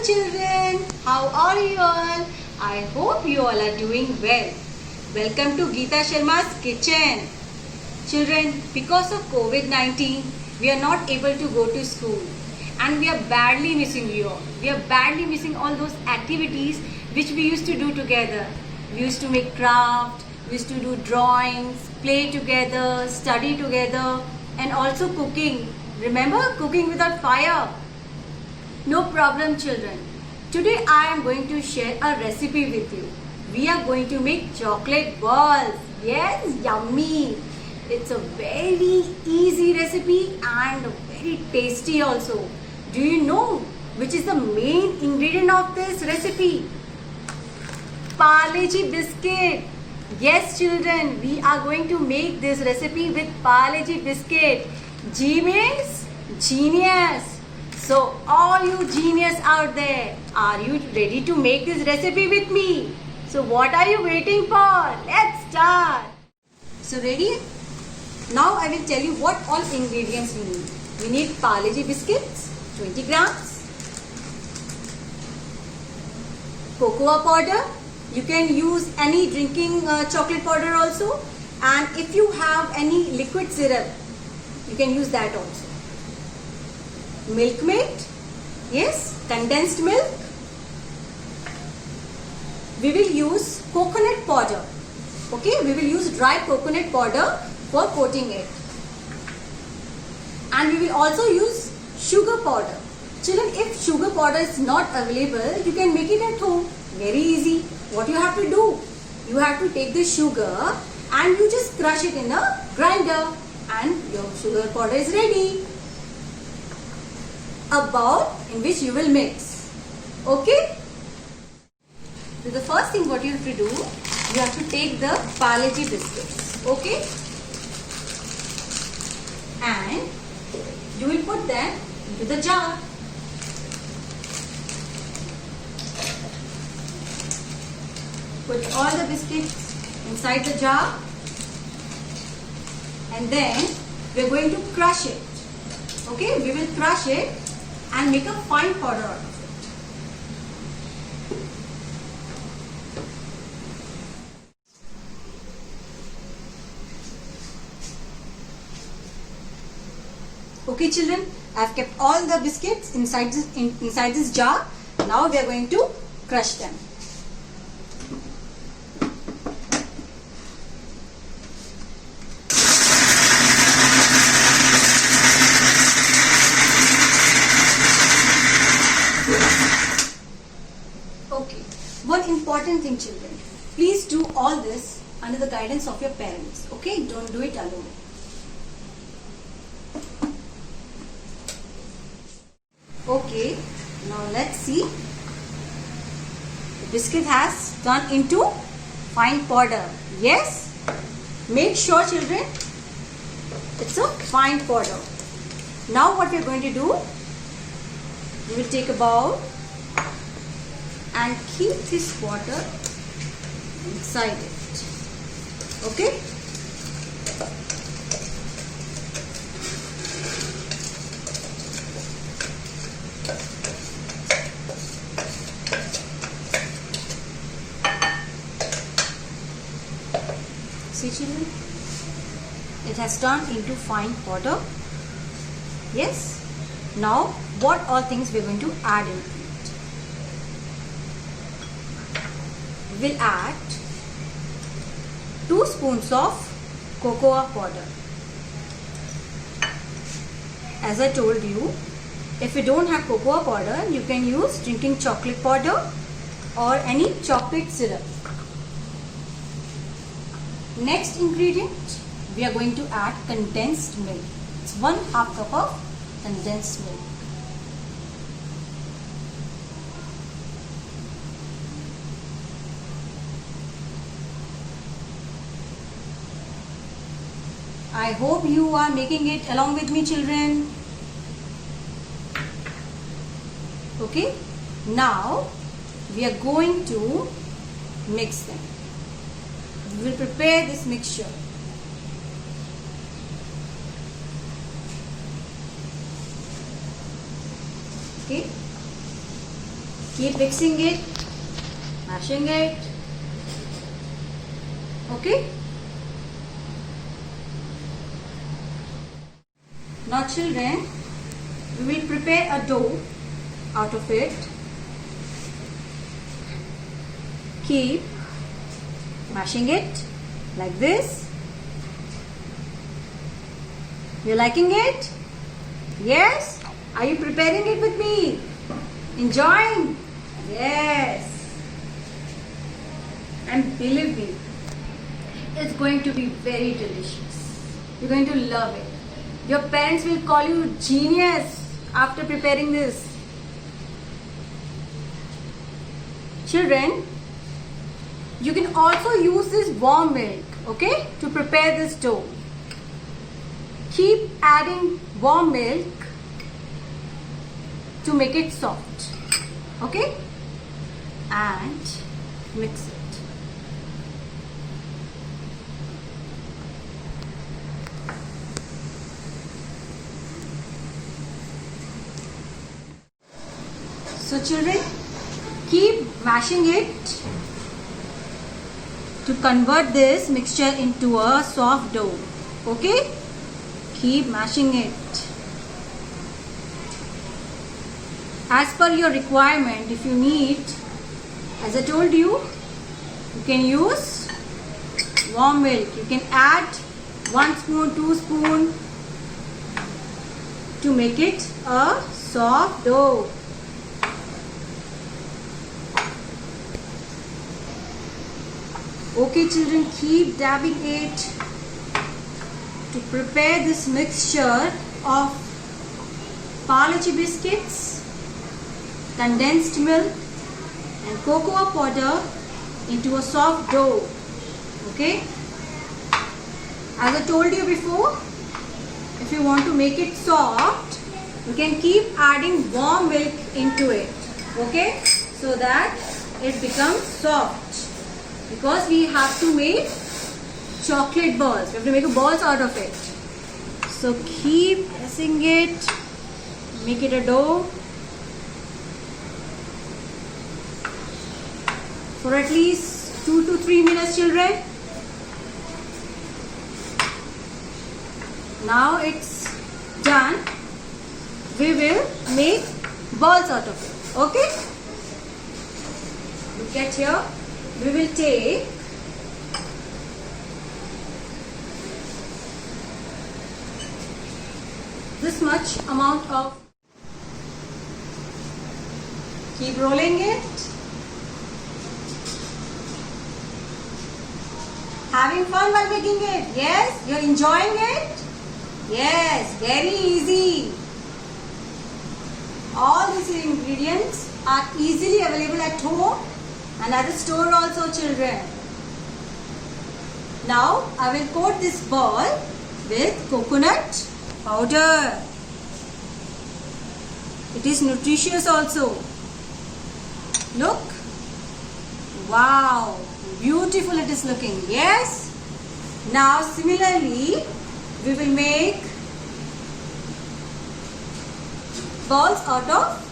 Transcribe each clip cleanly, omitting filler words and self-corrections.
children, how are you all? I hope you all are doing well. Welcome to Geeta Sharma's kitchen. Children, because of COVID-19, we are not able to go to school and we are badly missing you all. We are badly missing all those activities which we used to do together. We used to make craft, we used to do drawings, play together, study together, and also cooking. Remember cooking without fire? No problem, children. Today I am going to share a recipe with you. We are going to make chocolate balls. Yes, yummy. It's a very easy recipe and very tasty also. Do you know which is the main ingredient of this recipe? Parle-G biscuit. Yes, children, we are going to make this recipe with Parle-G biscuit. G means genius. So all you genius out there, are you ready to make this recipe with me? So what are you waiting for? Let's start. So ready? Now I will tell you what all ingredients we need. We need Parle-G biscuits, 20 grams. Cocoa powder. You can use any drinking chocolate powder also. And if you have any liquid syrup, you can use that also. Milkmaid, yes, condensed milk. We will use coconut powder. Okay, we will use dry coconut powder for coating it. And we will also use sugar powder. Children, if sugar powder is not available, you can make it at home. Very easy. What you have to do? You have to take the sugar and you just crush it in a grinder and your sugar powder is ready. A bowl in which you will mix. Okay? So the first thing what you have to do, you have to take the Parle-G biscuits. Okay? And you will put them into the jar. Put all the biscuits inside the jar. And then we are going to crush it. Okay? We will crush it and make a fine powder out of it. Okay, children, I have kept all the biscuits inside this jar. Now we are going to crush them. Okay, one important thing, children. Please do all this under the guidance of your parents. Okay, don't do it alone. Okay, now let's see. The biscuit has turned into fine powder. Yes? Make sure, children, it's a fine powder. Now what we are going to do, we will take a bowl and keep this water inside it. Okay? See, children, it has turned into fine powder. Yes. Now, what all things we are going to add into it? We will add 2 spoons of cocoa powder. As I told you, if you don't have cocoa powder, you can use drinking chocolate powder or any chocolate syrup. Next ingredient, we are going to add condensed milk. It's 1/2 cup of condensed milk. I hope you are making it along with me, children. Okay, now we are going to mix them. We will prepare this mixture. Okay, Keep mixing it, mashing it. Okay? Now children, we will prepare a dough out of it. Keep mashing it like this. You liking it? Yes? Are you preparing it with me? Enjoying? Yes. And believe me, it's going to be very delicious. You're going to love it. Your parents will call you genius after preparing this. Children, you can also use this warm milk, okay, to prepare this dough. Keep adding warm milk to make it soft, okay, and mix it. So children, keep mashing it to convert this mixture into a soft dough. Okay? Keep mashing it. As per your requirement, if you need, as I told you, you can use warm milk. You can add 1 spoon, 2 spoon to make it a soft dough. Okay children, keep dabbing it to prepare this mixture of Parle-G biscuits, condensed milk and cocoa powder into a soft dough. Okay? As I told you before, if you want to make it soft, you can keep adding warm milk into it. Okay? So that it becomes soft. Because we have to make chocolate balls. We have to make balls out of it. So keep pressing it. Make it a dough. For at least 2 to 3 minutes, children. Now it's done. We will make balls out of it. Okay? Look at here. We will take this much amount of, keep rolling it, having fun while making it. Yes, you're enjoying it. Yes, very easy. All these ingredients are easily available at home and at the store also, children. Now I will coat this ball with coconut powder. It is nutritious also. Look. Wow. Beautiful it is looking. Yes. Now similarly we will make balls out of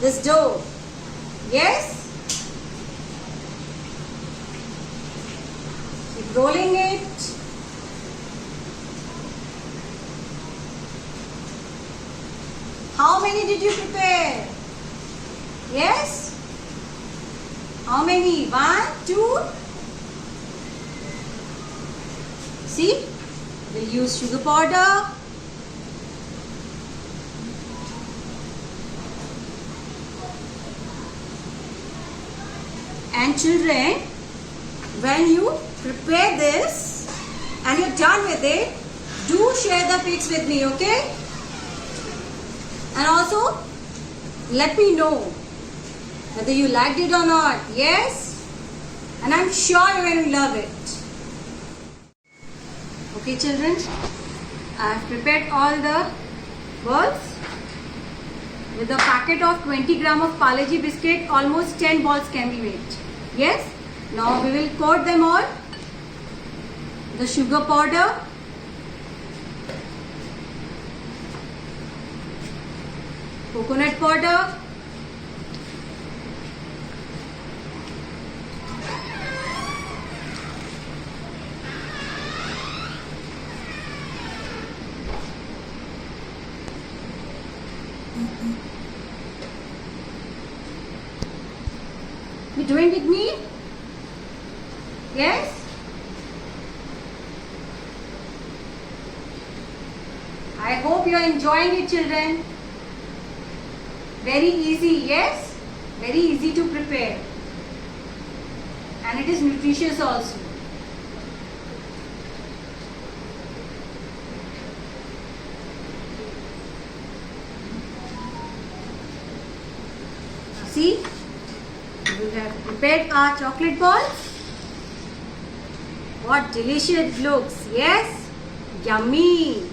this dough. Yes? Keep rolling it. How many did you prepare? Yes? How many? 1, 2? See? We'll use sugar powder. And children, when you prepare this and you're done with it, do share the pics with me, okay? And also, let me know whether you liked it or not. Yes? And I'm sure you're going to love it. Okay, children, I've prepared all the balls. With a packet of 20 gram of Parle-G biscuit, almost 10 balls can be made. Yes? Now we will coat them all. The sugar powder. Coconut powder. You doing with me? Yes? I hope you are enjoying it, children. Very easy, yes? Very easy to prepare. And it is nutritious also. Now see, we have prepared our chocolate balls. What delicious it looks, yes? Yummy!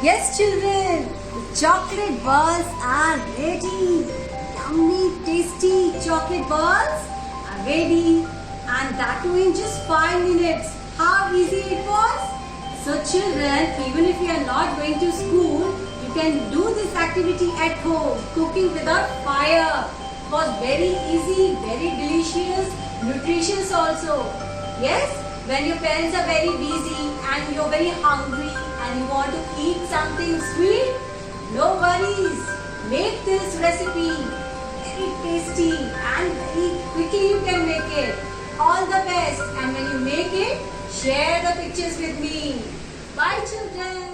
Yes, children, the chocolate balls are ready. Yummy, tasty chocolate balls are ready, and that too in just 5 minutes. How easy it was? So children, even if you are not going to school, you can do this activity at home. Cooking without fire was very easy, very delicious, nutritious also. Yes, when your parents are very busy and you're very hungry and you want to eat something sweet, no worries. Make this recipe. Very tasty and very quickly you can make it. All the best, and when you make it, share the pictures with me. Bye children.